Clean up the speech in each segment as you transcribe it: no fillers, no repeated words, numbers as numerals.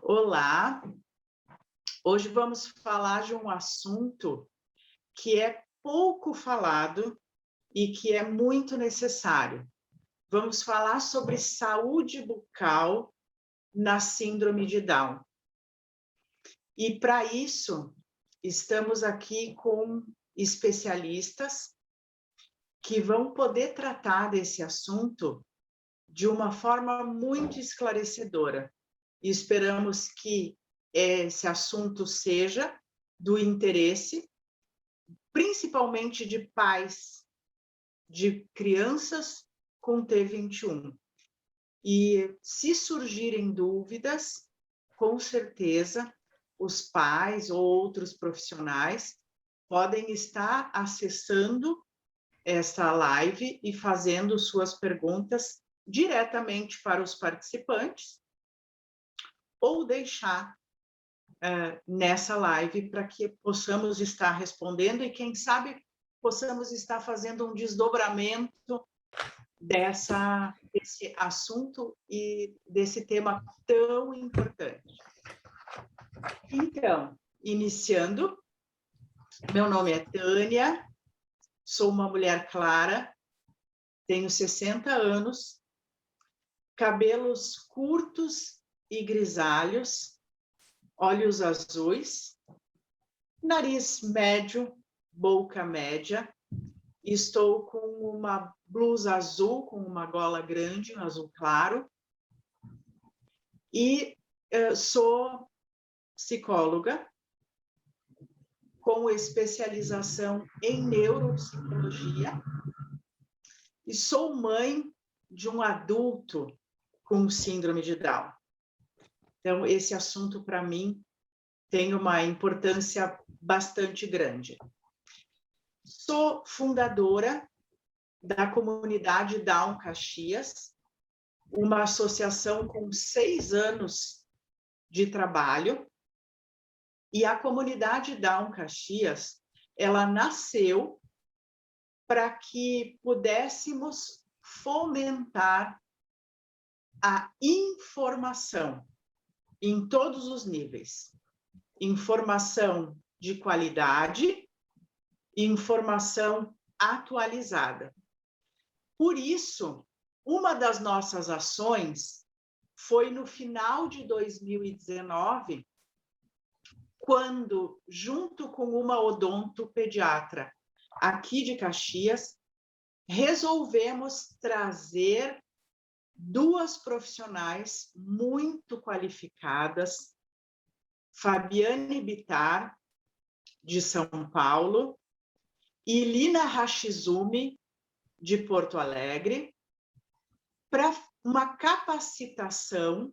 Olá, hoje vamos falar de um assunto que é pouco falado e que é muito necessário. Vamos falar sobre saúde bucal na síndrome de Down. E para isso, estamos aqui com especialistas que vão poder tratar desse assunto de uma forma muito esclarecedora. E esperamos que esse assunto seja do interesse, principalmente de pais de crianças com T21. E se surgirem dúvidas, com certeza, os pais ou outros profissionais podem estar acessando essa live e fazendo suas perguntas diretamente para os participantes, ou deixar nessa live para que possamos estar respondendo e, quem sabe, possamos estar fazendo um desdobramento desse assunto e desse tema tão importante. Então, iniciando, meu nome é Tânia, sou uma mulher clara, tenho 60 anos, cabelos curtos e grisalhos, olhos azuis, nariz médio, boca média. Estou com uma blusa azul, com uma gola grande, um azul claro. E sou psicóloga, com especialização em neuropsicologia. E sou mãe de um adulto com síndrome de Down. Então, esse assunto, para mim, tem uma importância bastante grande. Sou fundadora da comunidade Down Caxias, uma associação com 6 anos de trabalho. E a comunidade Down Caxias, ela nasceu para que pudéssemos fomentar a informação em todos os níveis. Informação de qualidade, informação atualizada. Por isso, uma das nossas ações foi no final de 2019, quando, junto com uma odontopediatra aqui de Caxias, resolvemos trazer 2 profissionais muito qualificadas, Fabiane Bittar, de São Paulo, e Lina Hashizumi, de Porto Alegre, para uma capacitação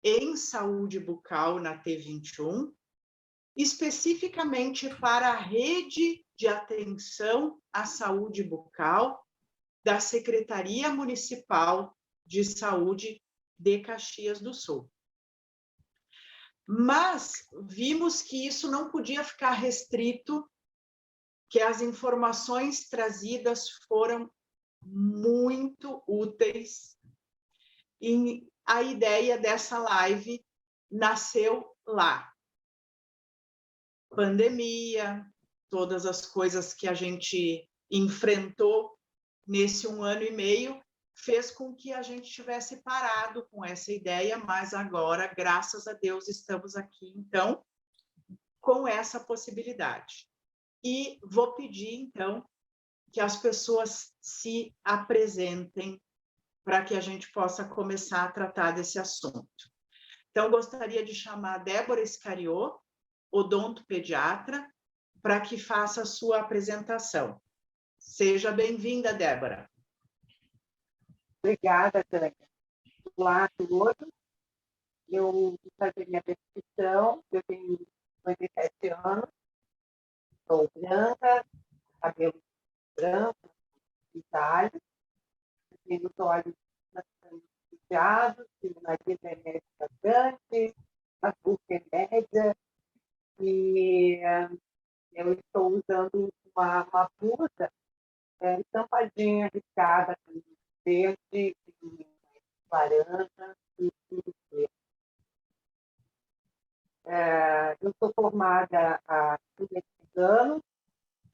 em saúde bucal na T21, especificamente para a rede de atenção à saúde bucal da Secretaria Municipal de Saúde de Caxias do Sul. Mas vimos que isso não podia ficar restrito, que as informações trazidas foram muito úteis, e a ideia dessa live nasceu lá. Pandemia, todas as coisas que a gente enfrentou nesse 1 ano e meio, fez com que a gente tivesse parado com essa ideia, mas agora, graças a Deus, estamos aqui, então, com essa possibilidade. E vou pedir, então, que as pessoas se apresentem para que a gente possa começar a tratar desse assunto. Então, gostaria de chamar a Débora Escariot, odontopediatra, para que faça a sua apresentação. Seja bem-vinda, Débora. Obrigada, Tânia. Olá a todos. Eu vou fazer minha descrição. Eu tenho 57 anos, sou branca, cabelo branco, grisalho, tenho os olhos bastante brilhados, tenho o nariz médio bastante, a boca é média, e eu estou usando uma blusa estampadinha, riscada, com verde, laranja e verde. Eu sou formada há 36 anos,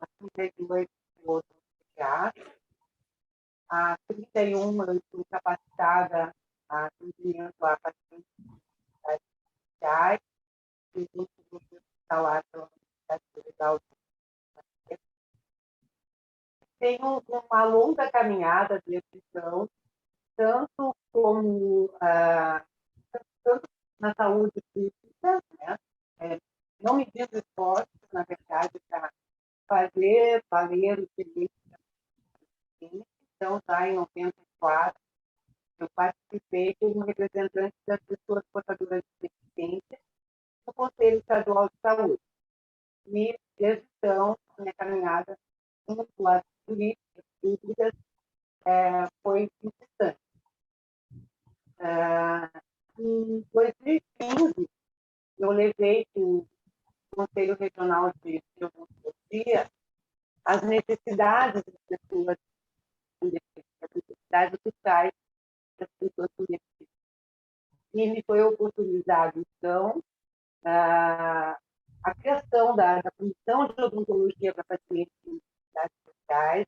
há 32 em outro teatro, há 31 eu estou capacitada a atendimento a pacientes sociais, e junto do hospital pela Universidade Federal. Tenho uma longa caminhada de nutrição, tanto como tanto na saúde física, né? Não me diz esforço, na verdade, para fazer valer o direito da medicina. Então, já em 94, eu participei como representante das pessoas portadoras de deficiência no Conselho Estadual de Saúde. E, desde então, a minha caminhada junto às políticas públicas foi incessante. Em 2015, eu levei para o Conselho Regional de Odontologia as necessidades das pessoas com deficiência, as necessidades sociais das pessoas com deficiência. E me foi oportunizado, então, a criação da Comissão de Odontologia para Pacientes com Necessidades Sociais,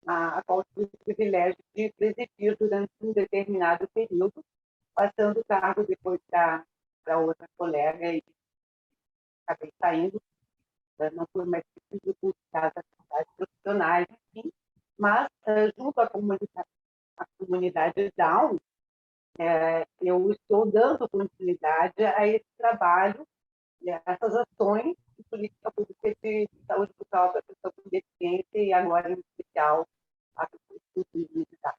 a qual tive o privilégio de presidir durante um determinado período, passando o cargo depois para outra colega e acabei saindo. Não foi mais preciso buscar as atividades profissionais, enfim, mas junto à comunidade Down, eu estou dando continuidade a esse trabalho, a essas ações de política pública de saúde bucal para a pessoa com deficiência e agora, em especial, a pessoa com discapacidade.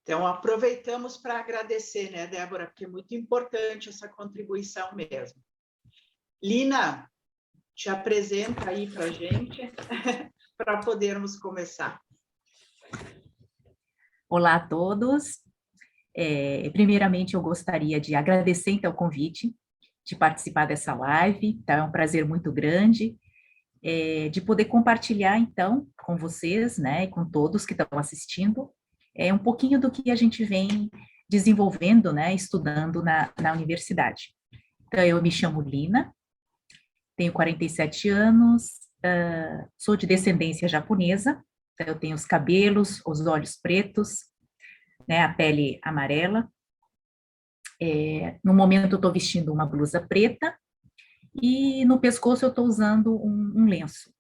Então, aproveitamos para agradecer, né, Débora, porque é muito importante essa contribuição mesmo. Lina, te apresenta aí para a gente, para podermos começar. Olá a todos. Primeiramente, eu gostaria de agradecer, então, o convite de participar dessa live, tá? É um prazer muito grande de poder compartilhar, então, com vocês, né, e com todos que estão assistindo, um pouquinho do que a gente vem desenvolvendo, né, estudando na universidade. Então, eu me chamo Lina, tenho 47 anos, sou de descendência japonesa, então eu tenho os cabelos, os olhos pretos, né, a pele amarela. No momento eu estou vestindo uma blusa preta e no pescoço eu estou usando um lenço.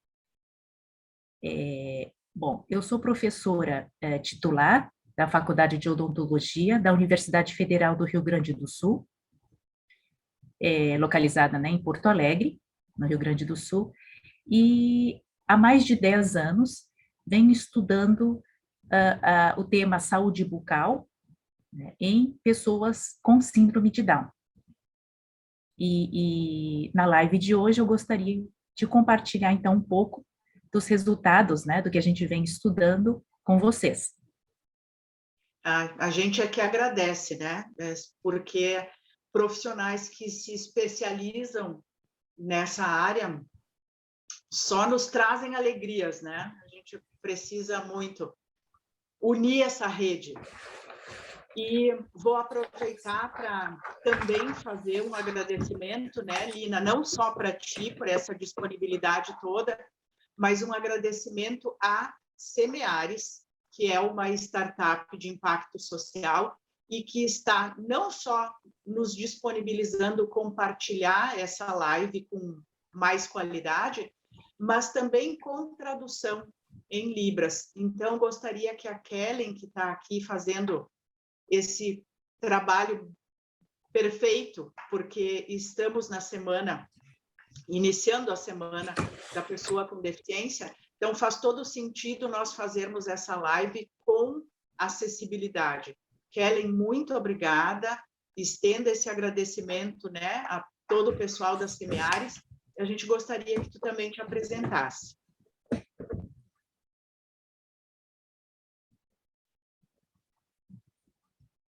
Bom, eu sou professora titular da Faculdade de Odontologia da Universidade Federal do Rio Grande do Sul, localizada, né, em Porto Alegre, no Rio Grande do Sul, e há mais de 10 anos venho estudando o tema saúde bucal, né, em pessoas com síndrome de Down. E na live de hoje eu gostaria de compartilhar, então, um pouco dos resultados, né, do que a gente vem estudando com vocês. A gente é que agradece, né, porque profissionais que se especializam nessa área só nos trazem alegrias, né? A gente precisa muito unir essa rede. E vou aproveitar para também fazer um agradecimento, né, Lina, não só para ti, por essa disponibilidade toda, mas um agradecimento à Semeares, que é uma startup de impacto social e que está não só nos disponibilizando compartilhar essa live com mais qualidade, mas também com tradução em Libras. Então, gostaria que a Kellen, que está aqui fazendo esse trabalho perfeito, porque estamos na semana, iniciando a semana da pessoa com deficiência, então faz todo sentido nós fazermos essa live com acessibilidade. Kellen, muito obrigada, estenda esse agradecimento, né, a todo o pessoal das Semeares, a gente gostaria que tu também te apresentasse.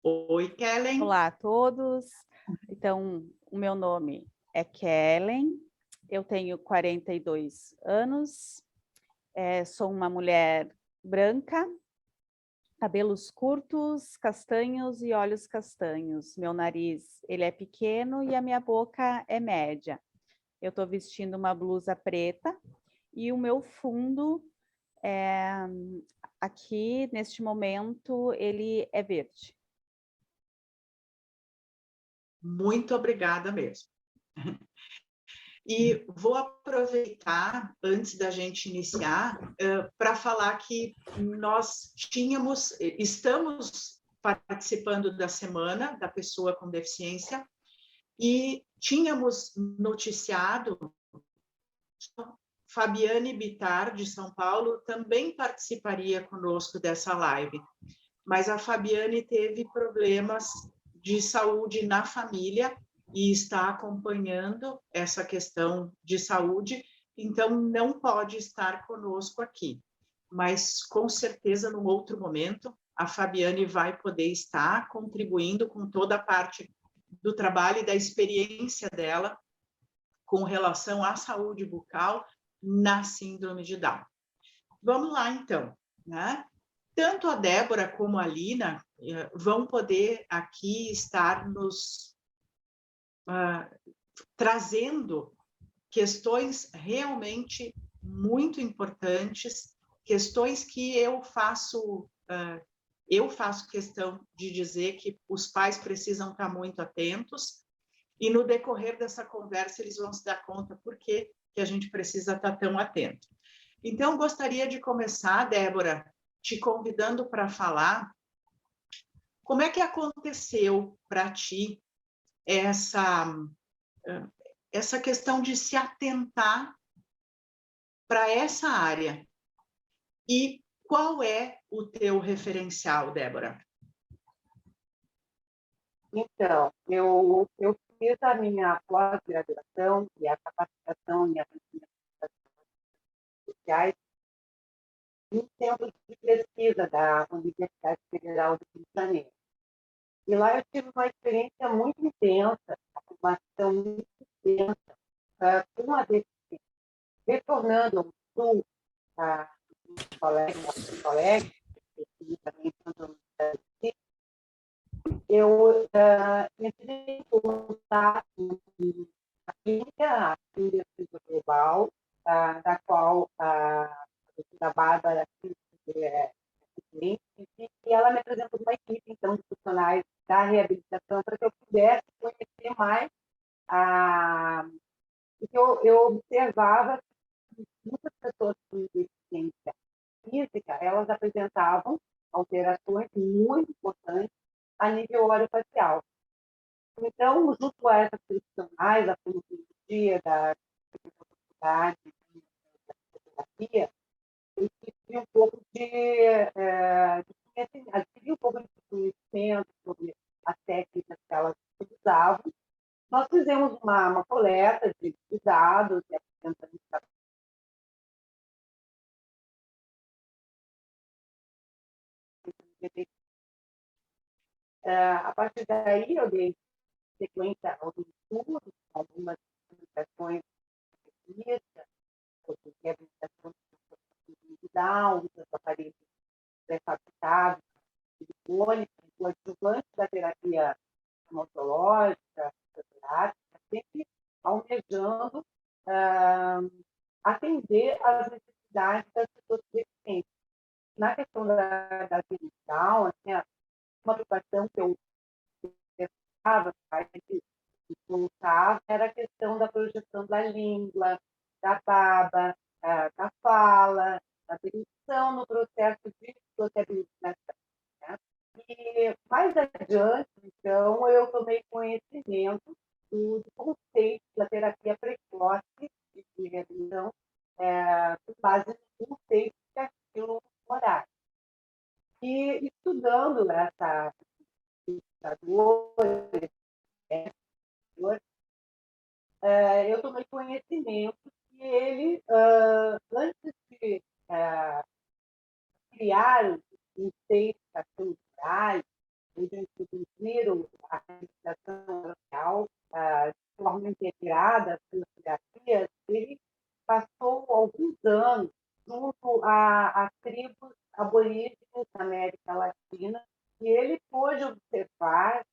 Oi, Kellen. Olá a todos. Então, o meu nome é Kellen, eu tenho 42 anos, sou uma mulher branca, cabelos curtos, castanhos e olhos castanhos. Meu nariz, ele é pequeno e a minha boca é média. Eu estou vestindo uma blusa preta e o meu fundo, aqui, neste momento, ele é verde. Muito obrigada mesmo. E vou aproveitar, antes da gente iniciar, para falar que nós estamos participando da Semana da Pessoa com Deficiência e tínhamos noticiado Fabiane Bittar, de São Paulo, também participaria conosco dessa live, mas a Fabiane teve problemas de saúde na família e está acompanhando essa questão de saúde, então não pode estar conosco aqui. Mas, com certeza, num outro momento, a Fabiane vai poder estar contribuindo com toda a parte do trabalho e da experiência dela com relação à saúde bucal na síndrome de Down. Vamos lá, então, né? Tanto a Débora como a Lina vão poder aqui estar nos trazendo questões realmente muito importantes, questões que eu faço questão de dizer que os pais precisam estar muito atentos, e no decorrer dessa conversa eles vão se dar conta por que a gente precisa estar tão atento. Então, gostaria de começar, Débora, te convidando para falar como é que aconteceu para ti essa questão de se atentar para essa área. E qual é o teu referencial, Débora? Então, eu fiz a minha pós-graduação e a capacitação em atendimento sociais no centro de pesquisa da Universidade Federal do Rio de Janeiro. E lá eu tive uma experiência muito intensa, uma formação muito intensa com a deficiência. Retornando ao sul, dos colegas, também eu entrei em contato com a clínica global, da qual a doutora Bárbara é presidente, e ela me apresentou uma equipe, então, de profissionais da reabilitação para que eu pudesse conhecer mais o que eu observava que muitas pessoas com deficiência física, elas apresentavam alterações muito importantes a nível orofacial. Então, junto a essas profissionais, a fonoaudiologia, da terapia, eu tive um pouco adquiri um pouco de conhecimento sobre as técnicas que elas utilizavam. Nós fizemos uma coleta de dados e apresentamos a partir daí, eu dei sequência aos estudos, algumas publicações feministas, sobre reabilitação de Down, dos aparelhos pré-fabricados, silicone, o adjuvante da terapia hematológica, fitoterápica, sempre almejando atender às necessidades das pessoas deficientes. Na questão da Down, assim, uma preocupação que eu pensava, era a questão da projeção da língua, da baba, da fala, da dicção no processo de sociabilização. Né? E mais adiante, então, eu tomei conhecimento do conceito da terapia precoce de reabilitação, com base no conceito de estilo morário. E estudando essa eu tomei conhecimento que ele, antes de criar os conceitos culturais, de introduzir a reabilitação social de forma integrada pelas terapias, ele passou alguns anos junto a tribos aborígenes na América Latina, e ele pôde observar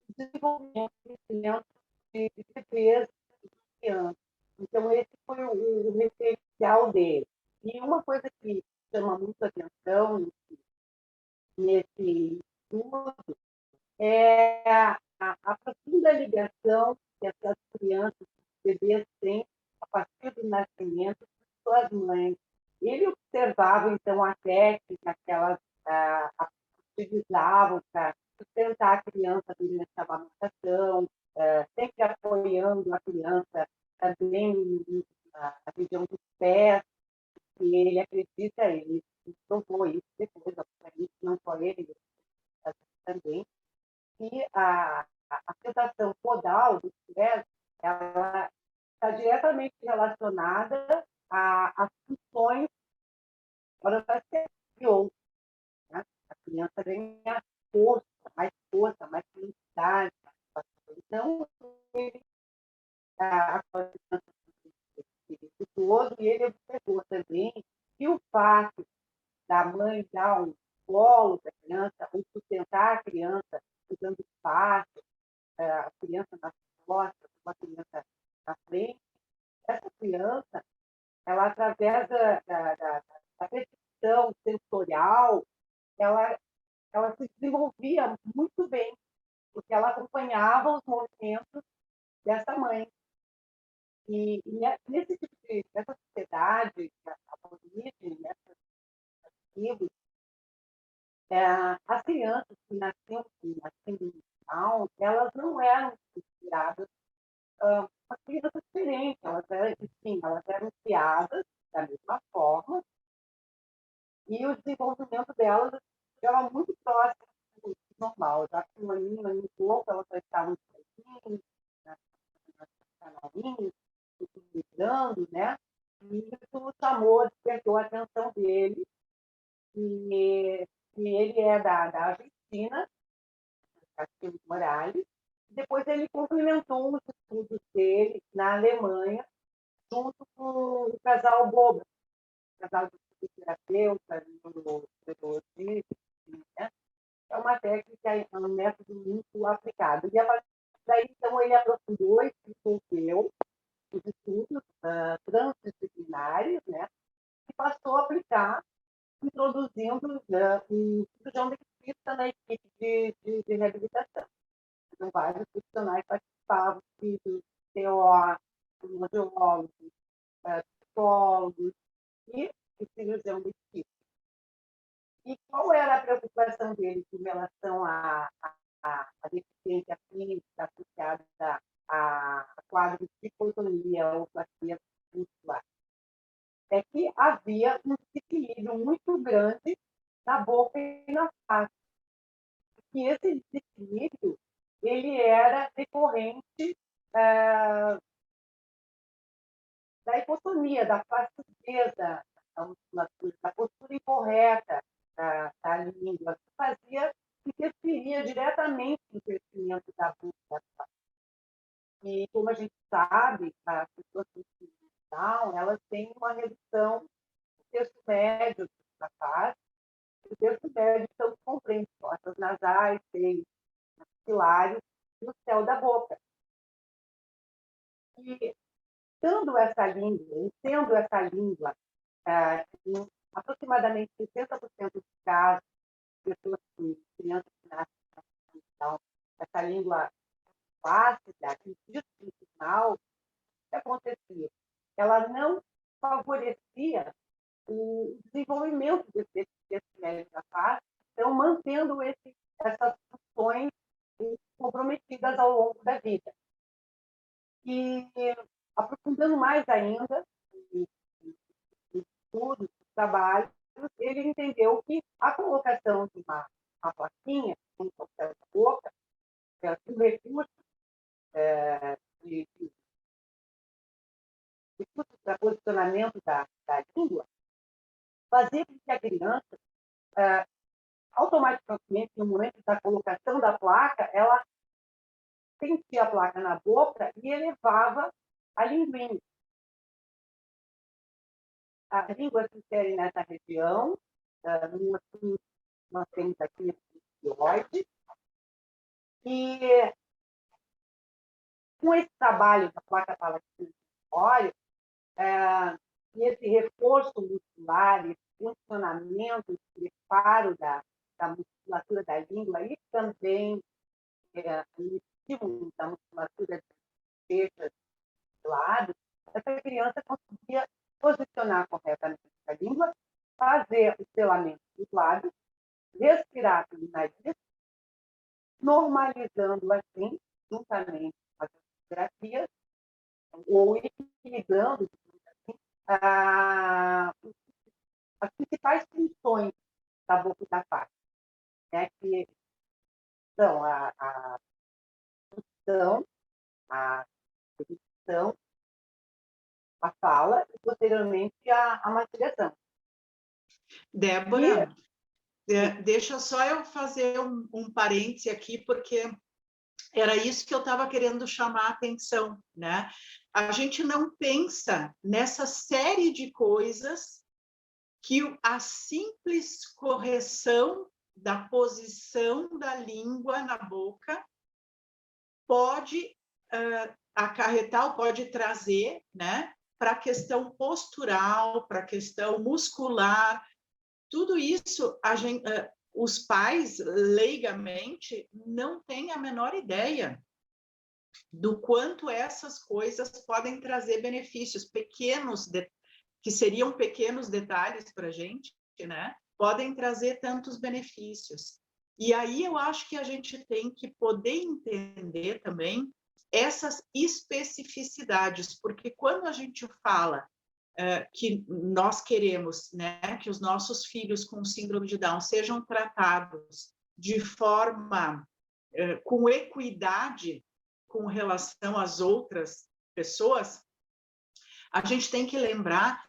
o desenvolvimento de defesa de crianças. Então, esse foi o referencial dele. E uma coisa que chama muito atenção nesse estudo é a profunda ligação que essas crianças, bebês, têm a partir do nascimento de suas mães. Ele observava, então, a técnica que elas utilizavam para sustentar a criança durante a amamentação, sempre apoiando a criança também na região dos pés, e ele acredita, ele provou isso depois, não só ele, também, que a sensação podal do estresse, ela está diretamente relacionada às funções orofaciais, né? A criança ganha força, mais felicidade. Então, ele, a criança todo, e ele observou também que o fato da mãe dar um colo da criança, ou sustentar a criança, usando espaço, a criança nas costas, uma criança na frente, essa criança, ela, através da percepção sensorial, ela se desenvolvia muito bem, porque ela acompanhava os movimentos dessa mãe. E nesse tipo nessa sociedade, a origem, nessas tribos, as crianças que nasciam em Down, elas não eram consideradas uma criança diferente, elas eram criadas da mesma forma, e o desenvolvimento delas era muito próximo do normal. Já que uma menina e um pouco, elas já estavam sozinhas, canarinhos, migrando, né? E isso chamou, despertou a atenção dele, e ele é da Argentina, Castilho Morales. Depois ele complementou os estudos dele na Alemanha, junto com o casal Boba, o casal de fisioterapeuta, neurologista, né? É uma técnica, é um método muito aplicado. E a partir daí, então, ele aprofundou e desenvolveu os estudos transdisciplinares, né? E passou a aplicar, introduzindo um cirurgião dentista na equipe de reabilitação. Então, vários profissionais participavam, TO, fonoaudiólogos, psicólogos e cirurgião dentista. E qual era a preocupação dele em relação à deficiência física associada a quadros de hipotonia ou plasia muscular? É que havia um desequilíbrio muito grande na boca e na face. E esse desequilíbrio ele era decorrente da hipotonia, da flacidez da musculatura, da postura incorreta da língua, que interferia diretamente no crescimento da boca. E, como a gente sabe, as pessoas com síndrome de Down, elas têm uma redução do terço médio da face. O terço médio então compreende fossas nasais, seios, maxilares e o céu da boca. E tendo essa língua, em aproximadamente 60% dos casos, pessoas com crianças que nascem com Down, essa língua ácida, intestinal, o que acontecia? Ela não favorecia o desenvolvimento desse médio da face, então mantendo essas funções comprometidas ao longo da vida. E, aprofundando mais ainda em estudos, trabalhos, ele entendeu que a colocação de uma plaquinha no papel da boca, um recurso de para posicionamento da língua, fazia com que a criança, automaticamente, no momento da colocação da placa, ela sentia a placa na boca e elevava a linguinha. A língua se insere nessa região nós temos aqui esse opioide. E com esse trabalho da placa palatina óleo, e esse reforço muscular, esse funcionamento, esse preparo da musculatura da língua e também o estímulo da musculatura das bochechas do lado, essa criança conseguia posicionar corretamente a língua, fazer o selamento dos lábios, respirar pelo nariz, normalizando assim, juntamente com as terapias, ou equilibrando assim, as principais funções da boca e da face, né? Que são a função, a dicção, a fala e, posteriormente, a mastigação. Débora, deixa só eu fazer um parêntese aqui, porque era isso que eu estava querendo chamar a atenção, né? A gente não pensa nessa série de coisas que a simples correção da posição da língua na boca pode acarretar, ou pode trazer, né, para a questão postural, para a questão muscular. Tudo isso, os pais, leigamente, não têm a menor ideia do quanto essas coisas podem trazer benefícios pequenos, que seriam pequenos detalhes para a gente, né? Podem trazer tantos benefícios. E aí eu acho que a gente tem que poder entender também essas especificidades, porque quando a gente fala que nós queremos, né, que os nossos filhos com síndrome de Down sejam tratados de forma com equidade com relação às outras pessoas, a gente tem que lembrar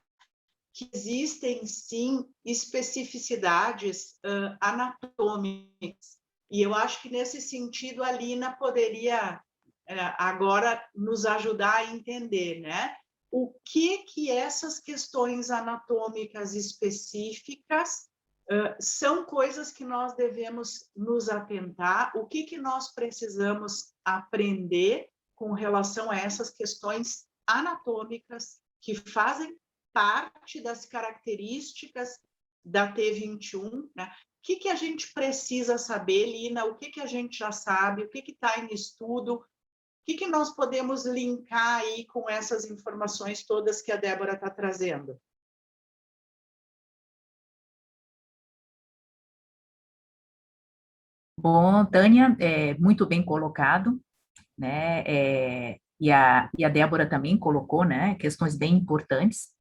que existem, sim, especificidades anatômicas. E eu acho que, nesse sentido, a Lina poderia agora nos ajudar a entender, né? O que essas questões anatômicas específicas são coisas que nós devemos nos atentar, o que nós precisamos aprender com relação a essas questões anatômicas que fazem parte das características da T21, né? O que a gente precisa saber, Lina? O que a gente já sabe? O que está em estudo? O que nós podemos linkar aí com essas informações todas que a Débora está trazendo? Bom, Tânia, muito bem colocado, né? E a Débora também colocou, né, questões bem importantes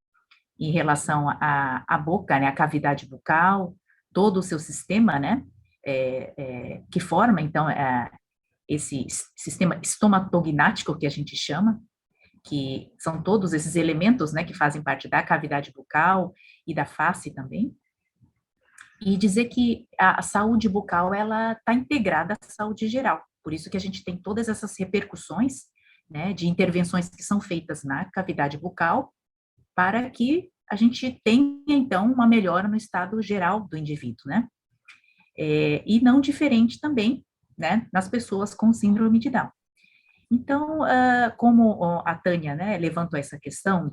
em relação à boca, né, a cavidade bucal, todo o seu sistema, né, que forma, então, esse sistema estomatognático que a gente chama, que são todos esses elementos, né, que fazem parte da cavidade bucal e da face também, e dizer que a saúde bucal, ela está integrada à saúde geral, por isso que a gente tem todas essas repercussões, né, de intervenções que são feitas na cavidade bucal, para que a gente tenha, então, uma melhora no estado geral do indivíduo, né? E não diferente também, né, nas pessoas com síndrome de Down. Então, como a Tânia, né, levantou essa questão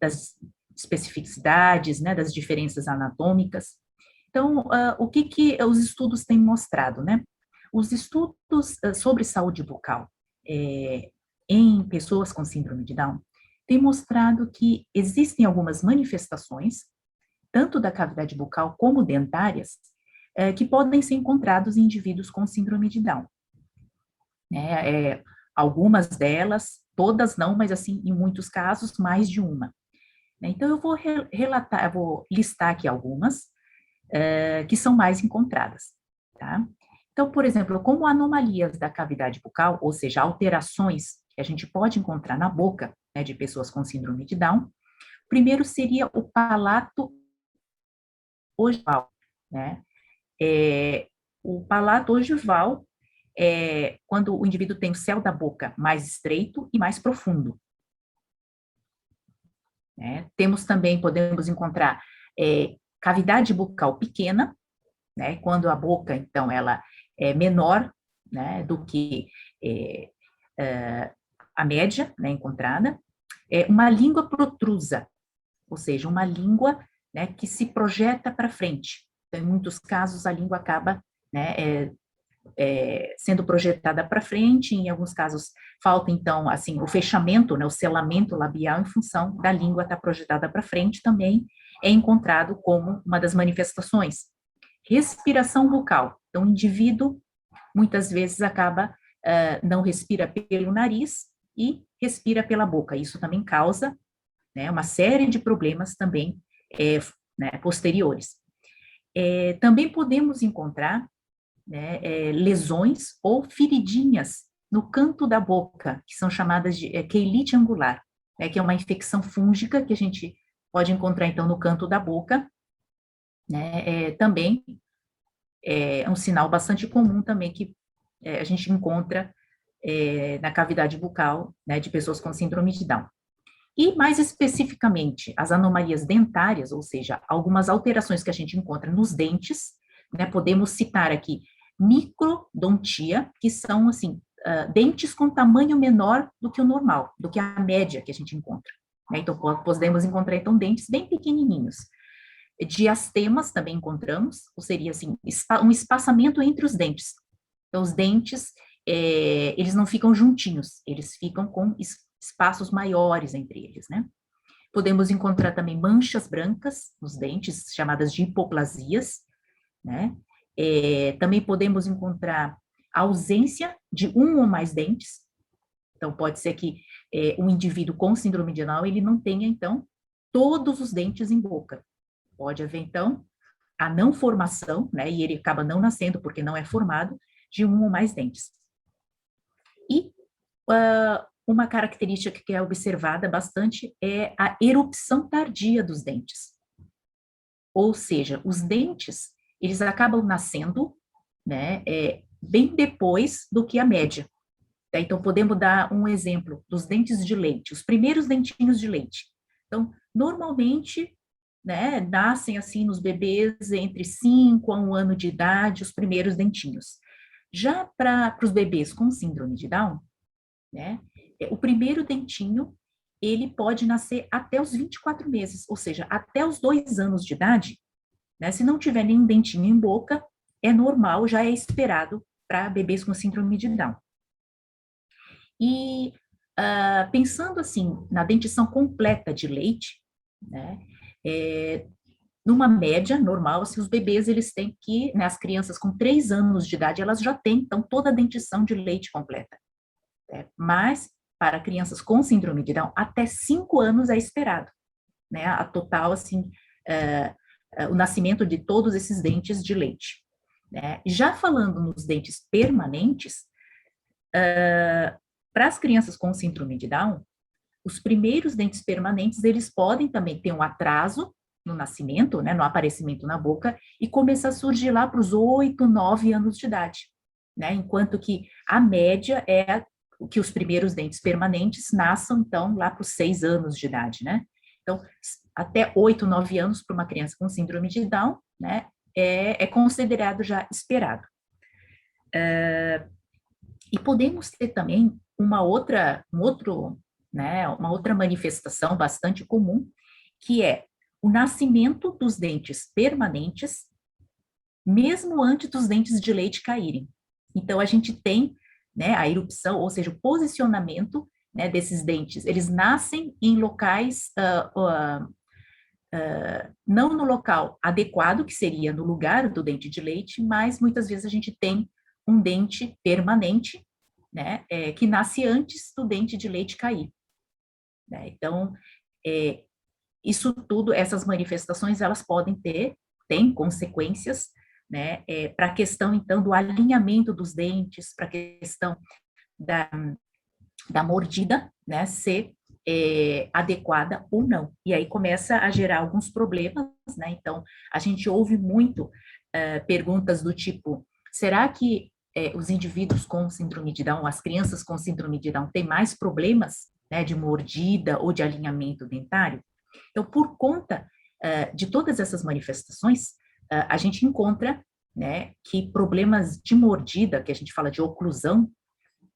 das especificidades, né, das diferenças anatômicas, então, o que os estudos têm mostrado, né? Os estudos sobre saúde bucal em pessoas com síndrome de Down têm mostrado que existem algumas manifestações, tanto da cavidade bucal como dentárias, que podem ser encontrados em indivíduos com síndrome de Down. Algumas delas, todas não, mas assim, em muitos casos, mais de uma. Então, eu vou relatar, eu vou listar aqui algumas que são mais encontradas, tá? Então, por exemplo, como anomalias da cavidade bucal, ou seja, alterações que a gente pode encontrar na boca, né, de pessoas com síndrome de Down, primeiro seria o palato ogival, né? O palato ogival é quando o indivíduo tem o céu da boca mais estreito e mais profundo. Temos também, podemos encontrar cavidade bucal pequena, né, quando a boca, então, ela é menor, né, do que a média, né, encontrada, uma língua protrusa, ou seja, uma língua, né, que se projeta para frente. Então, em muitos casos, a língua acaba, né, sendo projetada para frente, em alguns casos falta, então, assim, o fechamento, né, o selamento labial em função da língua estar projetada para frente, também é encontrado como uma das manifestações. Respiração bucal. Então, o indivíduo, muitas vezes, acaba, não respira pelo nariz e respira pela boca. Isso também causa, né, uma série de problemas também, né, posteriores. Também podemos encontrar, né, lesões ou feridinhas no canto da boca, que são chamadas de queilite angular, né, que é uma infecção fúngica que a gente pode encontrar, então, no canto da boca, né, também é um sinal bastante comum também que a gente encontra na cavidade bucal, né, de pessoas com síndrome de Down. E, mais especificamente, as anomalias dentárias, ou seja, algumas alterações que a gente encontra nos dentes, né, podemos citar aqui microdontia, que são, assim, dentes com tamanho menor do que o normal, do que a média que a gente encontra, né? Então, podemos encontrar, então, dentes bem pequenininhos. Diastemas também encontramos, ou seria, assim, um espaçamento entre os dentes. Então, os dentes, eles não ficam juntinhos, eles ficam com espaços maiores entre eles, né? Podemos encontrar também manchas brancas nos dentes, chamadas de hipoplasias, né? Também podemos encontrar a ausência de um ou mais dentes. Então, pode ser que um indivíduo com síndrome de Down, ele não tenha, então, todos os dentes em boca. Pode haver, então, a não formação, né, e ele acaba não nascendo porque não é formado, de um ou mais dentes. E uma característica que é observada bastante é a erupção tardia dos dentes. Ou seja, os dentes, eles acabam nascendo, né, bem depois do que a média. Então, podemos dar um exemplo dos dentes de leite, os primeiros dentinhos de leite. Então, normalmente, né, nascem assim nos bebês entre 5 a 1 ano de idade, os primeiros dentinhos. Já para os bebês com síndrome de Down, né, o primeiro dentinho, ele pode nascer até os 24 meses, ou seja, até os 2 anos de idade, né, se não tiver nenhum dentinho em boca, é normal, já é esperado para bebês com síndrome de Down. E pensando assim, na dentição completa de leite, né, numa média normal, assim, os bebês, eles têm que, né, as crianças com 3 anos de idade, elas já têm, então, toda a dentição de leite completa. Mas, para crianças com síndrome de Down, até 5 anos é esperado, né, a total, assim, o nascimento de todos esses dentes de leite. Né? Já falando nos dentes permanentes, para as crianças com síndrome de Down, os primeiros dentes permanentes, eles podem também ter um atraso no nascimento, né, no aparecimento na boca, e começar a surgir lá para os 8, 9 anos de idade, né, enquanto que a média é que os primeiros dentes permanentes nasçam, então, lá para os 6 anos de idade, né. Então, até 8, 9 anos para uma criança com síndrome de Down, né, é considerado já esperado. E podemos ter também uma outra manifestação bastante comum, que é o nascimento dos dentes permanentes, mesmo antes dos dentes de leite caírem. Então, a gente tem, né, a erupção, ou seja, o posicionamento, né, desses dentes. Eles nascem em locais, não no local adequado, que seria no lugar do dente de leite, mas muitas vezes a gente tem um dente permanente, né, que nasce antes do dente de leite cair. Né? Então, isso tudo, essas manifestações, elas podem têm consequências, né, para a questão, então, do alinhamento dos dentes, para a questão da mordida, né, ser adequada ou não. E aí começa a gerar alguns problemas, né, então, a gente ouve muito perguntas do tipo, será que os indivíduos com síndrome de Down, as crianças com síndrome de Down, têm mais problemas, né, de mordida ou de alinhamento dentário? Então, por conta de todas essas manifestações, a gente encontra, né, que problemas de mordida, que a gente fala de oclusão,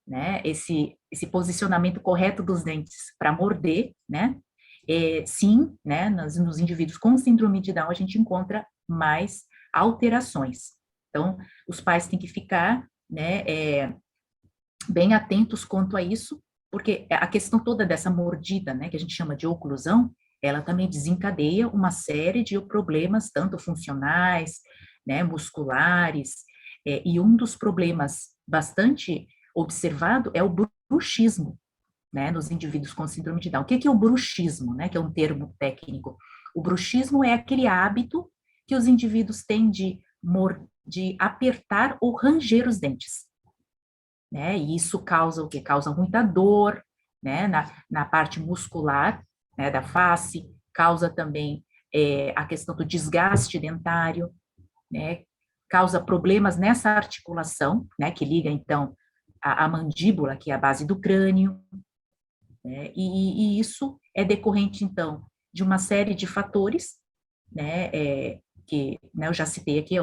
né, esse posicionamento correto dos dentes para morder, né, sim, né, nos indivíduos com síndrome de Down a gente encontra mais alterações. Então, os pais têm que ficar, né, bem atentos quanto a isso, porque a questão toda dessa mordida, né, que a gente chama de oclusão, ela também desencadeia uma série de problemas, tanto funcionais, né, musculares, e um dos problemas bastante observado é o bruxismo, né, nos indivíduos com síndrome de Down. O que é o bruxismo, né, que é um termo técnico? O bruxismo é aquele hábito que os indivíduos têm de apertar ou ranger os dentes, né, e isso causa o quê? Causa muita dor, né, na parte muscular, né, da face, causa também a questão do desgaste dentário, né, causa problemas nessa articulação, né, que liga, então, a mandíbula, que é a base do crânio, né, e isso é decorrente, então, de uma série de fatores, né, que, né, eu já citei aqui,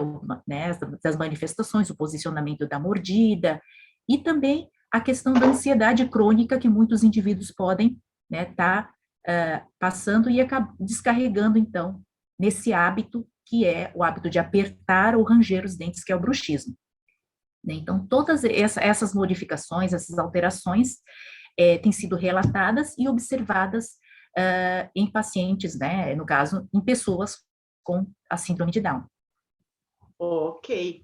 né, das manifestações, o posicionamento da mordida, e também a questão da ansiedade crônica que muitos indivíduos podem, né, tá passando e descarregando, então, nesse hábito, que é o hábito de apertar ou ranger os dentes, que é o bruxismo. Então, todas essas modificações, essas alterações, têm sido relatadas e observadas em pacientes, né, no caso, em pessoas com a síndrome de Down. Ok.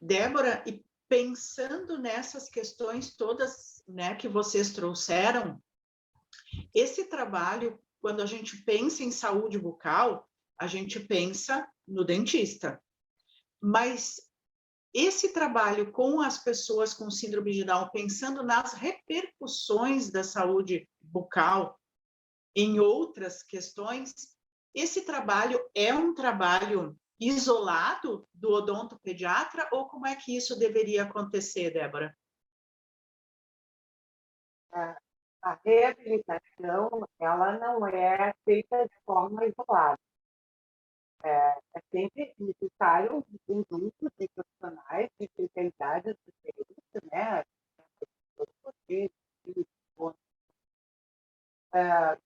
Débora, e pensando nessas questões todas, né, que vocês trouxeram, esse trabalho, quando a gente pensa em saúde bucal, a gente pensa no dentista. Mas esse trabalho com as pessoas com síndrome de Down, pensando nas repercussões da saúde bucal em outras questões, esse trabalho é um trabalho isolado do odontopediatra ou como é que isso deveria acontecer, Débora? A reabilitação, ela não é feita de forma isolada. É sempre necessário um conjunto de profissionais de especialidades diferentes, né?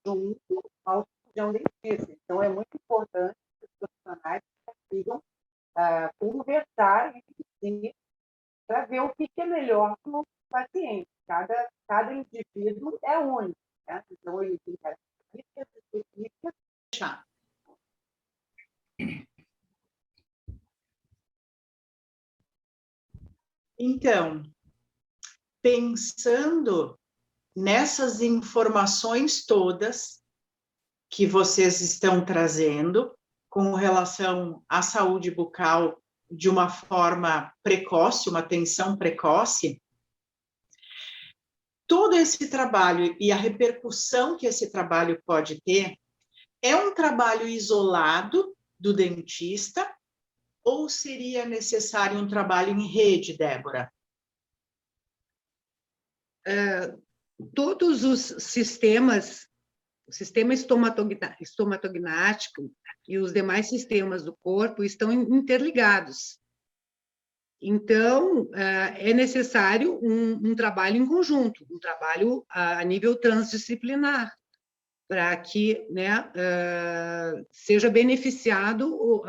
Junto ao cirurgião dentista. Então, é muito importante que os profissionais consigam conversar entre si para ver o que é melhor para o paciente. Cada indivíduo é único, né? Então, ele tem características específicas. Então, pensando nessas informações todas que vocês estão trazendo com relação à saúde bucal de uma forma precoce, uma atenção precoce, todo esse trabalho e a repercussão que esse trabalho pode ter é um trabalho isolado do dentista ou seria necessário um trabalho em rede, Débora? Todos os sistemas, o sistema estomatognático e os demais sistemas do corpo estão interligados. Então, é necessário um trabalho em conjunto, um trabalho a nível transdisciplinar, para que, né, seja beneficiado o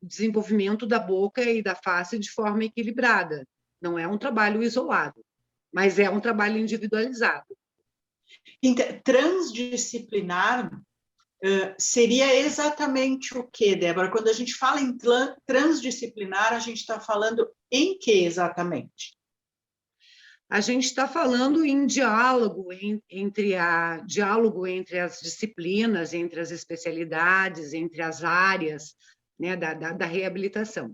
desenvolvimento da boca e da face de forma equilibrada. Não é um trabalho isolado, mas é um trabalho individualizado. Então, transdisciplinar seria exatamente o que, Débora? Quando a gente fala em transdisciplinar, a gente está falando em que exatamente? A gente está falando em diálogo entre as disciplinas, entre as especialidades, entre as áreas, né, da reabilitação,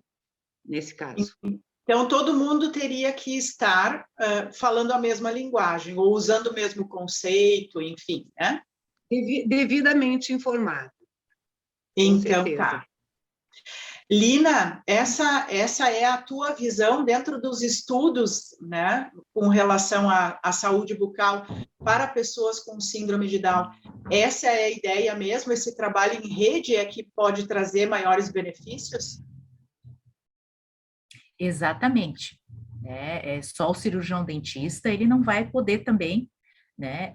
nesse caso. Então, todo mundo teria que estar falando a mesma linguagem, ou usando o mesmo conceito, enfim, né? Devidamente informado. Então, tá. Lina, essa é a tua visão dentro dos estudos, né, com relação à saúde bucal para pessoas com síndrome de Down. Essa é a ideia mesmo? Esse trabalho em rede é que pode trazer maiores benefícios? Exatamente. Né? Só o cirurgião dentista, ele não vai poder também, né,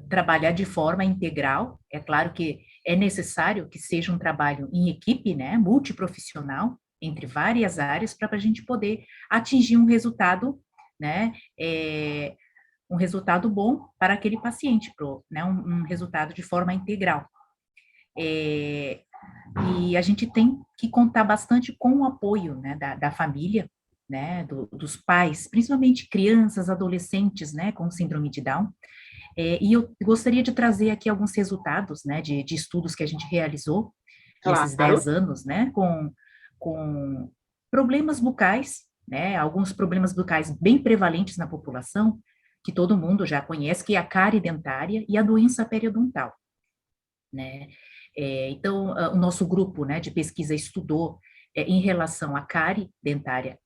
trabalhar de forma integral. É claro que é necessário que seja um trabalho em equipe, né, multiprofissional, entre várias áreas, para a gente poder atingir um resultado, né, um resultado bom para aquele paciente, né, um resultado de forma integral. E a gente tem que contar bastante com o apoio, né, da família, né, dos pais, principalmente crianças, adolescentes, né, com síndrome de Down. E eu gostaria de trazer aqui alguns resultados, né, de estudos que a gente realizou nesses 10 anos, né, com problemas bucais, né, alguns problemas bucais bem prevalentes na população, que todo mundo já conhece, que é a cárie dentária e a doença periodontal, né. Então, o nosso grupo, né, de pesquisa estudou em relação à cárie dentária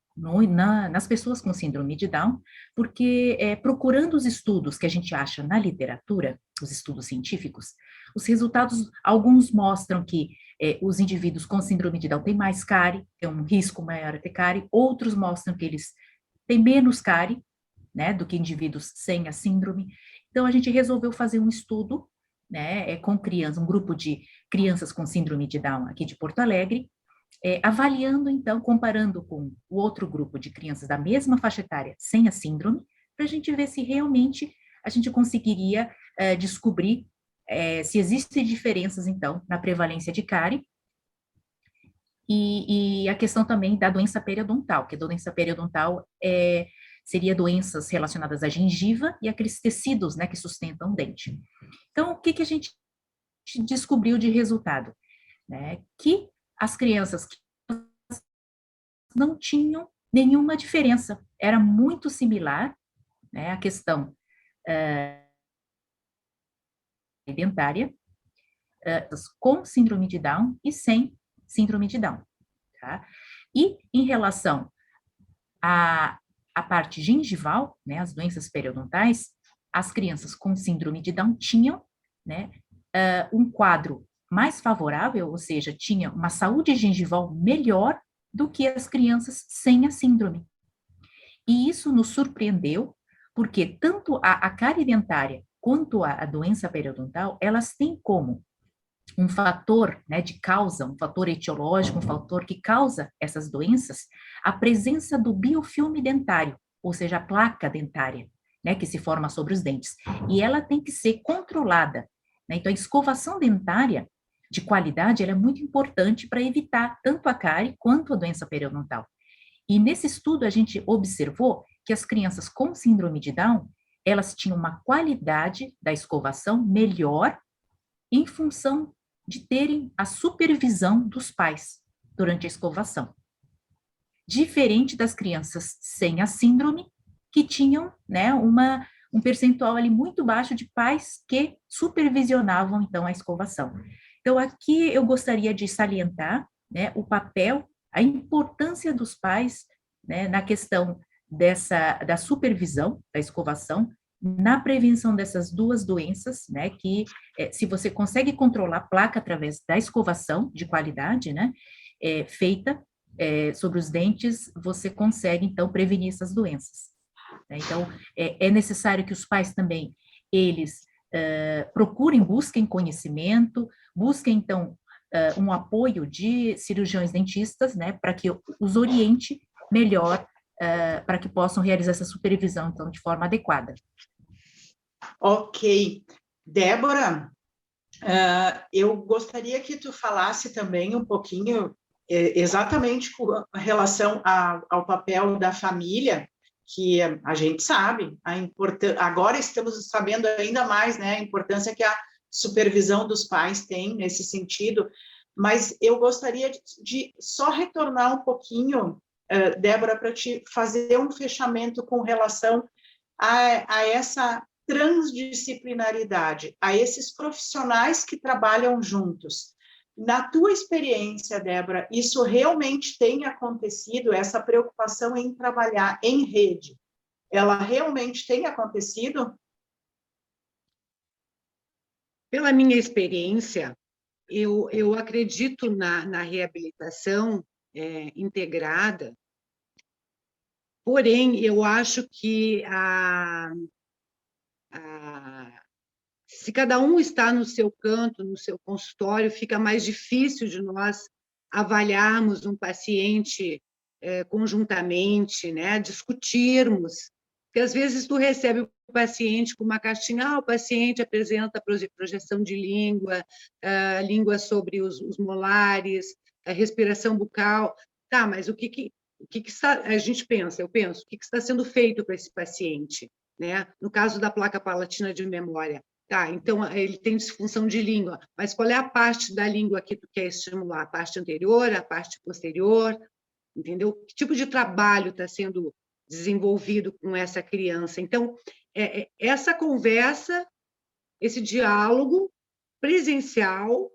nas pessoas com síndrome de Down, porque procurando os estudos que a gente acha na literatura, os estudos científicos, os resultados, alguns mostram que os indivíduos com síndrome de Down têm mais cárie, têm um risco maior de ter cárie, outros mostram que eles têm menos cárie, né, do que indivíduos sem a síndrome. Então, a gente resolveu fazer um estudo, né, com crianças, um grupo de crianças com síndrome de Down aqui de Porto Alegre, avaliando, então, comparando com o outro grupo de crianças da mesma faixa etária sem a síndrome, para a gente ver se realmente a gente conseguiria descobrir se existem diferenças, então, na prevalência de cárie, e a questão também da doença periodontal, que a doença periodontal seria doenças relacionadas à gengiva e aqueles tecidos, né, que sustentam o dente. Então, o que a gente descobriu de resultado? Né? Que as crianças não tinham nenhuma diferença, era muito similar, né, a questão dentária, com síndrome de Down e sem síndrome de Down, tá? E em relação à parte gengival, né, as doenças periodontais, as crianças com síndrome de Down tinham, né, um quadro mais favorável, ou seja, tinha uma saúde gengival melhor do que as crianças sem a síndrome. E isso nos surpreendeu, porque tanto a cárie dentária quanto a doença periodontal, elas têm como um fator, né, de causa, um fator etiológico, um fator que causa essas doenças, a presença do biofilme dentário, ou seja, a placa dentária, né, que se forma sobre os dentes. E ela tem que ser controlada, né? Então, a escovação dentária de qualidade, ela é muito importante para evitar tanto a cárie quanto a doença periodontal. E nesse estudo a gente observou que as crianças com síndrome de Down, elas tinham uma qualidade da escovação melhor em função de terem a supervisão dos pais durante a escovação. Diferente das crianças sem a síndrome, que tinham, né, um percentual ali muito baixo de pais que supervisionavam, então, a escovação. Então, aqui eu gostaria de salientar, né, o papel, a importância dos pais, né, na questão da supervisão da escovação, na prevenção dessas duas doenças, né, que se você consegue controlar a placa através da escovação de qualidade, né, feita sobre os dentes, você consegue, então, prevenir essas doenças. Então, é necessário que os pais também, eles procurem, busquem conhecimento, busquem, então, um apoio de cirurgiões dentistas, né, para que os oriente melhor, para que possam realizar essa supervisão, então, de forma adequada. Ok. Débora, eu gostaria que tu falasse também um pouquinho, exatamente com relação ao papel da família, que a gente sabe, agora estamos sabendo ainda mais, né, a importância que a supervisão dos pais tem nesse sentido, mas eu gostaria de só retornar um pouquinho, Débora, para te fazer um fechamento com relação a essa transdisciplinaridade, a esses profissionais que trabalham juntos. Na tua experiência, Débora, isso realmente tem acontecido, essa preocupação em trabalhar em rede, ela realmente tem acontecido? Pela minha experiência, eu acredito na reabilitação integrada, porém, eu acho que se cada um está no seu canto, no seu consultório, fica mais difícil de nós avaliarmos um paciente conjuntamente, né? Discutirmos. Porque, às vezes, tu recebe o paciente com uma caixinha, o paciente apresenta projeção de língua, língua sobre os molares, a respiração bucal. Tá, mas o que está, a gente pensa? Eu penso, o que está sendo feito para esse paciente? Né? No caso da placa palatina de memória. Tá, então, ele tem disfunção de língua, mas qual é a parte da língua que tu quer estimular? A parte anterior, a parte posterior? Entendeu? Que tipo de trabalho está sendo desenvolvido com essa criança? Então, essa conversa, esse diálogo presencial,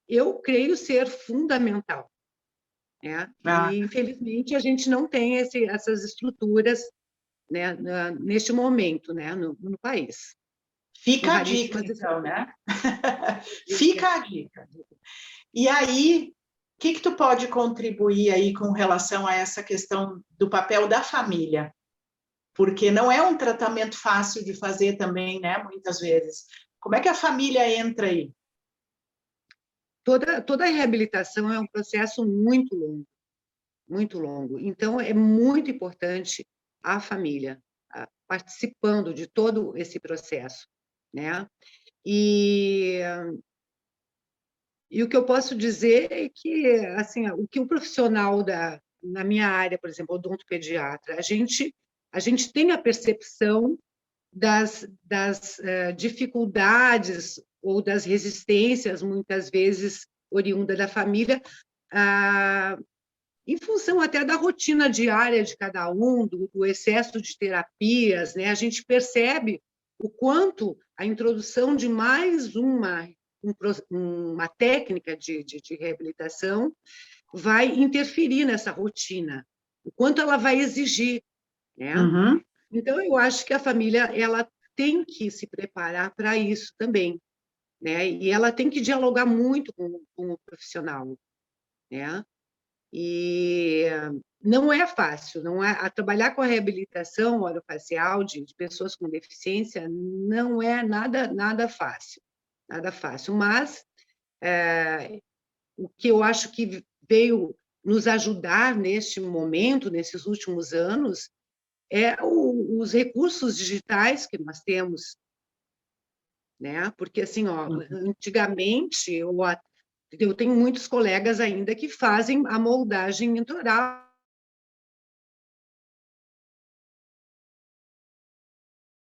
eu creio ser fundamental. Né? E, infelizmente, a gente não tem essas estruturas, né, neste momento, né, no país. Fica a dica, então, né? Fica a dica. E aí, o que tu pode contribuir aí com relação a essa questão do papel da família? Porque não é um tratamento fácil de fazer também, né? Muitas vezes. Como é que a família entra aí? Toda a reabilitação é um processo muito longo, muito longo. Então, é muito importante a família participando de todo esse processo, né? E o que eu posso dizer é que, assim, o que o profissional na minha área, por exemplo, odontopediatra, a gente tem a percepção das dificuldades ou das resistências, muitas vezes, oriunda da família, em função até da rotina diária de cada um, do excesso de terapias, né? A gente percebe o quanto a introdução de mais uma técnica de reabilitação vai interferir nessa rotina, o quanto ela vai exigir, né? Uhum. Então, eu acho que a família ela tem que se preparar para isso também, né? E ela tem que dialogar muito com o profissional, né? E não é fácil, não é, trabalhar com a reabilitação orofacial de pessoas com deficiência não é nada fácil, mas o que eu acho que veio nos ajudar neste momento, nesses últimos anos, os recursos digitais que nós temos, né? Porque, assim, antigamente, eu tenho muitos colegas ainda que fazem a moldagem intraoral,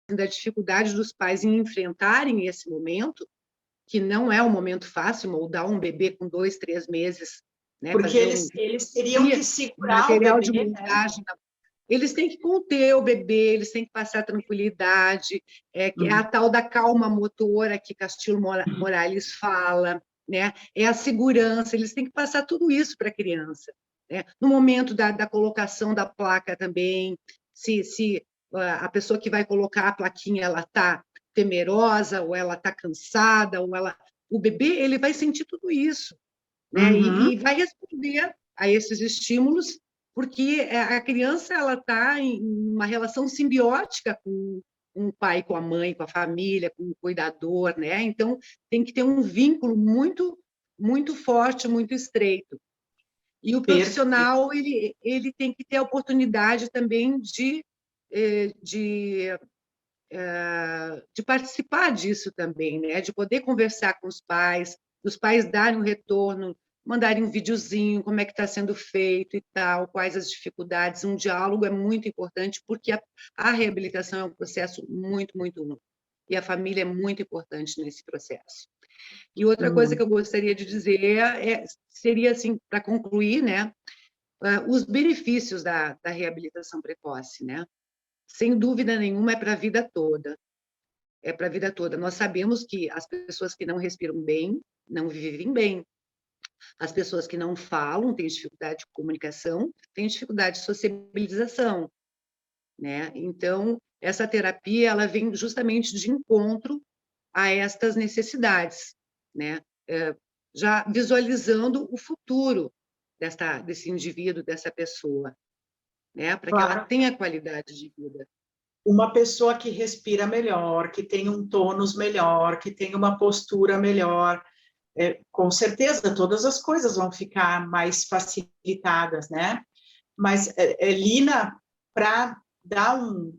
da dificuldade dos pais em enfrentarem esse momento, que não é um momento fácil, moldar um bebê com 2, 3 meses, né? Porque eles teriam que segurar o bebê, de moldagem, né? Eles têm que conter o bebê, eles têm que passar tranquilidade, é a tal da calma motora que Castilho Morales fala, né? É a segurança, eles têm que passar tudo isso para a criança, né? No momento da colocação da placa também, se a pessoa que vai colocar a plaquinha ela está temerosa, ou ela está cansada, o bebê ele vai sentir tudo isso, né? E vai responder a esses estímulos, porque a criança ela está em uma relação simbiótica com o pai, com a mãe, com a família, com o cuidador, né? Então tem que ter um vínculo muito forte, muito estreito. E o profissional ele tem que ter a oportunidade também de participar disso também, né? De poder conversar com os pais darem um retorno, mandarem um videozinho, como é que está sendo feito e tal, quais as dificuldades. Um diálogo é muito importante, porque a reabilitação é um processo muito, muito longo. E a família é muito importante nesse processo. E outra coisa que eu gostaria de dizer seria, assim, para concluir, né? Os benefícios da reabilitação precoce, né? Sem dúvida nenhuma, é para a vida toda. É para a vida toda. Nós sabemos que as pessoas que não respiram bem, não vivem bem. As pessoas que não falam têm dificuldade de comunicação, têm dificuldade de sociabilização, né? Então, essa terapia, ela vem justamente de encontro a estas necessidades, né? Já visualizando o futuro desse indivíduo, dessa pessoa, né? Para que ela tenha qualidade de vida. Uma pessoa que respira melhor, que tem um tônus melhor, que tem uma postura melhor, com certeza todas as coisas vão ficar mais facilitadas, né? Mas, Lina, para dar um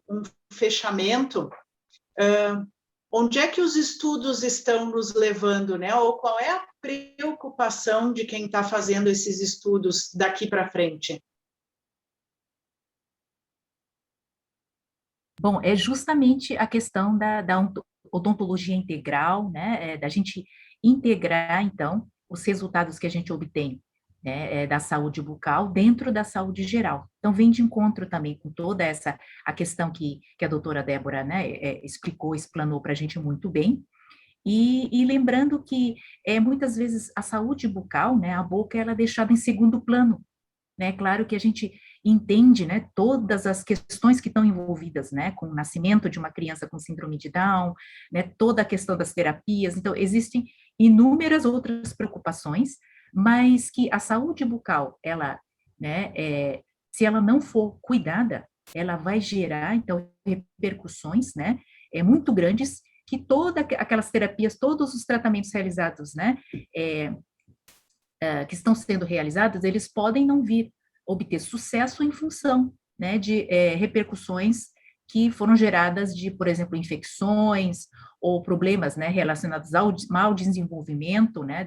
fechamento, onde é que os estudos estão nos levando, né? Ou qual é a preocupação de quem está fazendo esses estudos daqui para frente? Bom, é justamente a questão da odontologia integral, né? Da gente integrar, então, os resultados que a gente obtém, né, da saúde bucal dentro da saúde geral. Então, vem de encontro também com toda a questão que a doutora Débora, né, explicou, explanou para a gente muito bem. E lembrando que, muitas vezes, a saúde bucal, né, a boca, ela é deixada em segundo plano, né? Claro que a gente entende, né, todas as questões que estão envolvidas, né, com o nascimento de uma criança com síndrome de Down, né, toda a questão das terapias. Então, existem inúmeras outras preocupações, mas que a saúde bucal, ela, né, se ela não for cuidada, ela vai gerar, então, repercussões, né, muito grandes, que todas aquelas terapias, todos os tratamentos realizados, né, que estão sendo realizados, eles podem não vir obter sucesso em função, né, de repercussões que foram geradas de, por exemplo, infecções ou problemas, né, relacionados ao mau desenvolvimento, né,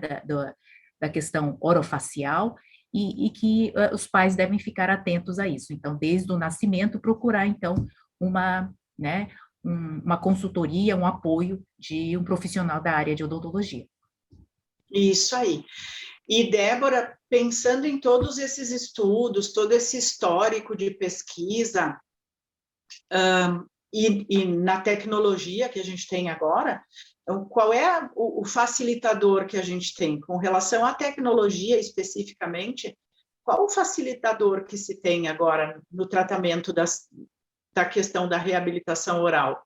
da questão orofacial, e que os pais devem ficar atentos a isso. Então, desde o nascimento, procurar, então, né, uma consultoria, um apoio de um profissional da área de odontologia. Isso aí. E, Débora, pensando em todos esses estudos, todo esse histórico de pesquisa, e na tecnologia que a gente tem agora, então, qual é o facilitador que a gente tem? Com relação à tecnologia especificamente, qual o facilitador que se tem agora no tratamento da questão da reabilitação oral?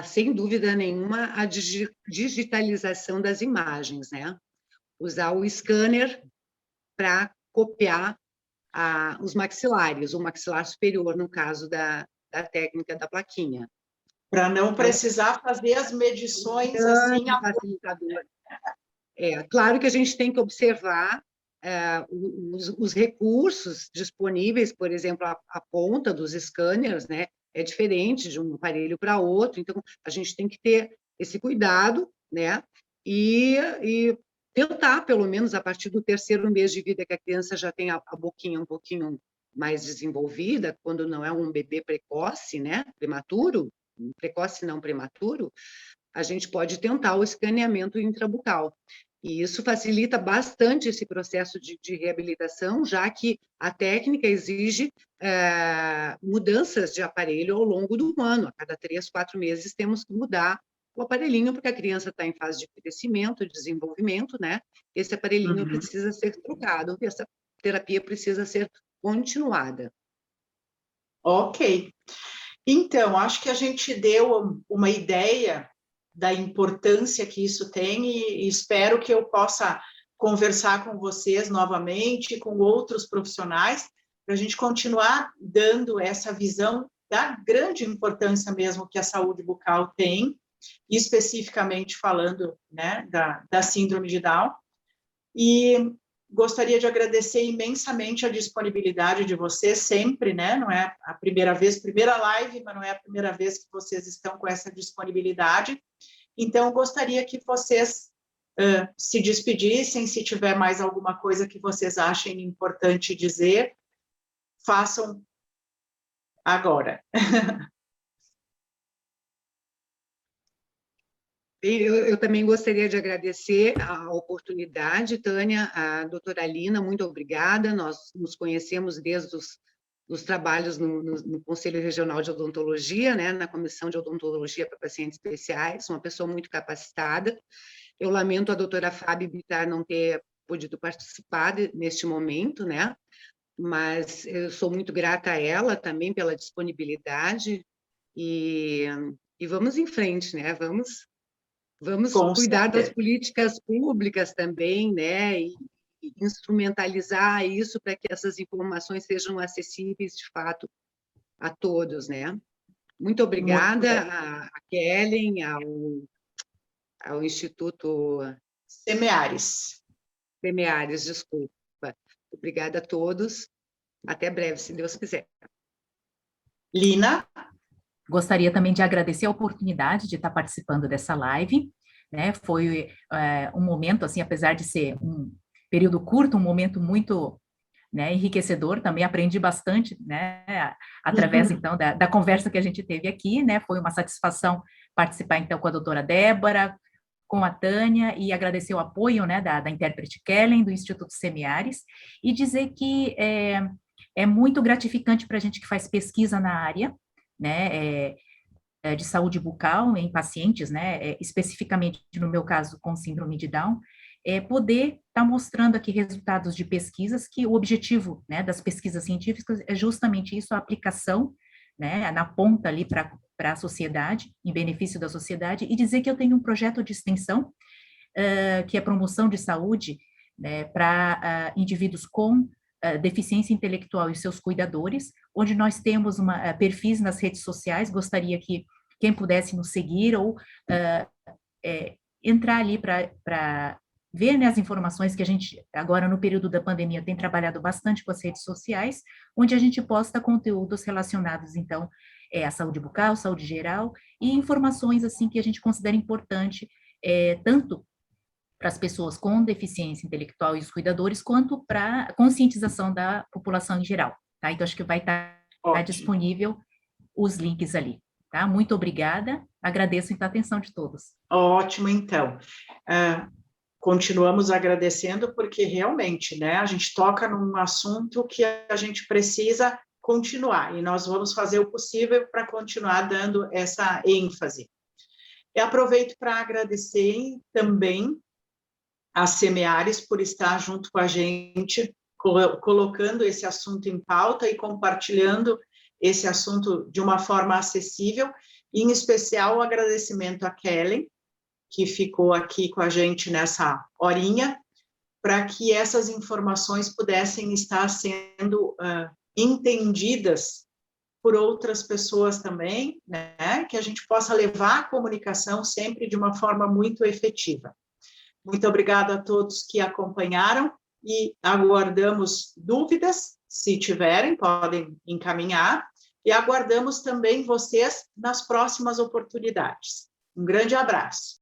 Sem dúvida nenhuma, a digitalização das imagens, né? Usar o scanner para copiar os maxilares, o maxilar superior, no caso da técnica da plaquinha. Para não precisar fazer as medições assim. Facilitador. Claro que a gente tem que observar os recursos disponíveis, por exemplo, a ponta dos scanners, né? É diferente de um aparelho para outro, então a gente tem que ter esse cuidado, né? E tentar, pelo menos, a partir do 3º mês de vida, que a criança já tem a boquinha um pouquinho mais desenvolvida, quando não é um bebê precoce, né? Prematuro, precoce não prematuro, a gente pode tentar o escaneamento intrabucal. E isso facilita bastante esse processo de reabilitação, já que a técnica exige mudanças de aparelho ao longo do ano. A cada 3, 4 meses temos que mudar o aparelhinho, porque a criança está em fase de crescimento, de desenvolvimento, né? Esse aparelhinho precisa ser trocado, essa terapia precisa ser continuada. Ok. Então, acho que a gente deu uma ideia da importância que isso tem e espero que eu possa conversar com vocês novamente, com outros profissionais, para a gente continuar dando essa visão da grande importância mesmo que a saúde bucal tem, especificamente falando, né, da síndrome de Down. E gostaria de agradecer imensamente a disponibilidade de vocês sempre, né? Não é a primeira live, mas não é a primeira vez que vocês estão com essa disponibilidade. Então, gostaria que vocês se despedissem, se tiver mais alguma coisa que vocês achem importante dizer, façam agora. Eu também gostaria de agradecer a oportunidade, Tânia, a doutora Lina, muito obrigada. Nós nos conhecemos desde os trabalhos no Conselho Regional de Odontologia, né, na Comissão de Odontologia para Pacientes Especiais, uma pessoa muito capacitada. Eu lamento a doutora Fábio Bittar não ter podido participar neste momento, né? Mas eu sou muito grata a ela também pela disponibilidade e vamos em frente, né? Vamos Com cuidar das certeza. políticas públicas também, né? E instrumentalizar isso para que essas informações sejam acessíveis, de fato, a todos, né? Muito Muito obrigada bem. a Kellen, ao Instituto Semeares. Semeares, desculpa. Obrigada a todos. Até breve, se Deus quiser. Lina? Gostaria também de agradecer a oportunidade de estar participando dessa live, né? Foi um momento, assim, apesar de ser um período curto, um momento muito, né, enriquecedor, também aprendi bastante, né, através, então, da conversa que a gente teve aqui, né? Foi uma satisfação participar, então, com a doutora Débora, com a Tânia, e agradecer o apoio, né, da intérprete Kellen, do Instituto Semeares, e dizer que é muito gratificante para a gente que faz pesquisa na área, né, de saúde bucal em pacientes, né, especificamente no meu caso com síndrome de Down, poder estar mostrando aqui resultados de pesquisas, que o objetivo, né, das pesquisas científicas é justamente isso, a aplicação, né, na ponta ali para a sociedade, em benefício da sociedade, e dizer que eu tenho um projeto de extensão, que é promoção de saúde, né, para indivíduos com deficiência intelectual e seus cuidadores, onde nós temos perfis nas redes sociais, gostaria que quem pudesse nos seguir ou entrar ali para ver, né, as informações que a gente, agora no período da pandemia, tem trabalhado bastante com as redes sociais, onde a gente posta conteúdos relacionados, então, à saúde bucal, saúde geral, e informações, assim, que a gente considera importante, tanto para as pessoas com deficiência intelectual e os cuidadores, quanto para a conscientização da população em geral, tá? Então, acho que vai estar disponível os links ali, tá? Muito obrigada, agradeço então a atenção de todos. Ótimo, então. Continuamos agradecendo, porque realmente, né, a gente toca num assunto que a gente precisa continuar, e nós vamos fazer o possível para continuar dando essa ênfase. Eu aproveito para agradecer também a Semeares por estar junto com a gente, colocando esse assunto em pauta e compartilhando esse assunto de uma forma acessível, e, em especial, o agradecimento a Kellen, que ficou aqui com a gente nessa horinha, para que essas informações pudessem estar sendo entendidas por outras pessoas também, né? Que a gente possa levar a comunicação sempre de uma forma muito efetiva. Muito obrigada a todos que acompanharam e aguardamos dúvidas, se tiverem, podem encaminhar, e aguardamos também vocês nas próximas oportunidades. Um grande abraço.